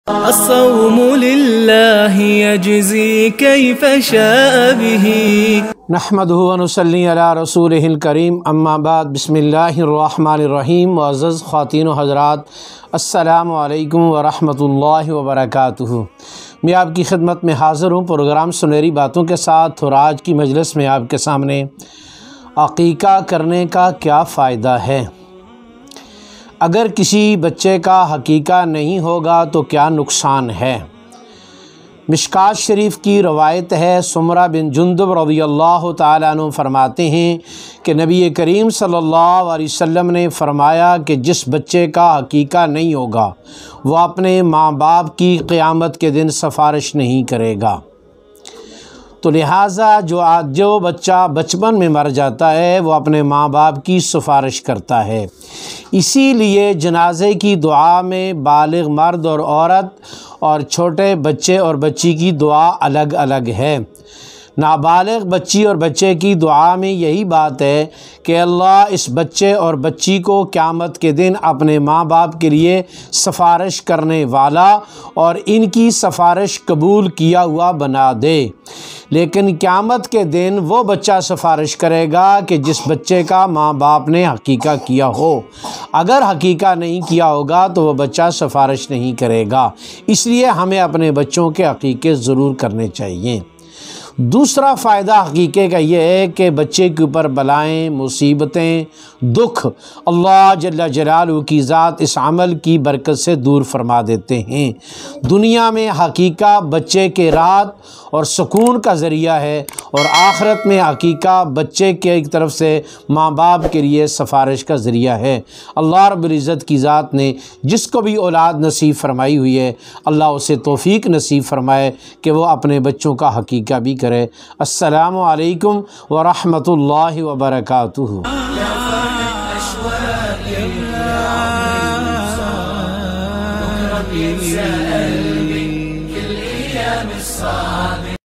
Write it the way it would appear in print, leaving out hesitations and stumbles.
الصوم لله يجزي كيف شاء به نحمده ونصلي على رسوله الكريم اما بعد بسم اللہ الرحمن الرحیم معزز خواتین و حضرات السلام علیکم ورحمۃ اللہ وبرکاتہ۔ میں آپ کی خدمت میں حاضر ہوں پروگرام سنہری باتوں کے ساتھ، اور آج کی مجلس میں آپ کے سامنے عقیقہ کرنے کا کیا فائدہ ہے، اگر کسی بچے کا عقیقہ نہیں ہوگا تو کیا نقصان ہے۔ مشکات شریف کی روایت ہے، سمرہ بن جندب رضی اللہ تعالیٰ عنہ فرماتے ہیں کہ نبی کریم صلی اللہ علیہ وسلم نے فرمایا کہ جس بچے کا عقیقہ نہیں ہوگا وہ اپنے ماں باپ کی قیامت کے دن سفارش نہیں کرے گا۔ تو لہٰذا جو بچہ بچپن میں مر جاتا ہے وہ اپنے ماں باپ کی سفارش کرتا ہے، اسی لیے جنازے کی دعا میں بالغ مرد اور عورت اور چھوٹے بچے اور بچی کی دعا الگ الگ ہے۔ نابالغ بچی اور بچے کی دعا میں یہی بات ہے کہ اللہ اس بچے اور بچی کو قیامت کے دن اپنے ماں باپ کے لیے سفارش کرنے والا اور ان کی سفارش قبول کیا ہوا بنا دے۔ لیکن قیامت کے دن وہ بچہ سفارش کرے گا کہ جس بچے کا ماں باپ نے عقیقہ کیا ہو، اگر عقیقہ نہیں کیا ہوگا تو وہ بچہ سفارش نہیں کرے گا۔ اس لیے ہمیں اپنے بچوں کے عقیقے ضرور کرنے چاہیے۔ دوسرا فائدہ عقیقے کا یہ ہے کہ بچے کے اوپر بلائیں، مصیبتیں، دکھ اللہ جل جلالہ کی ذات اس عمل کی برکت سے دور فرما دیتے ہیں۔ دنیا میں عقیقہ بچے کے راحت اور سکون کا ذریعہ ہے، اور آخرت میں عقیقہ بچے کے ایک طرف سے ماں باپ کے لیے سفارش کا ذریعہ ہے۔ اللہ رب العزت کی ذات نے جس کو بھی اولاد نصیب فرمائی ہوئی ہے، اللہ اسے توفیق نصیب فرمائے کہ وہ اپنے بچوں کا عقیقہ بھی کرے۔ السلام علیکم ورحمۃ اللہ وبرکاتہ۔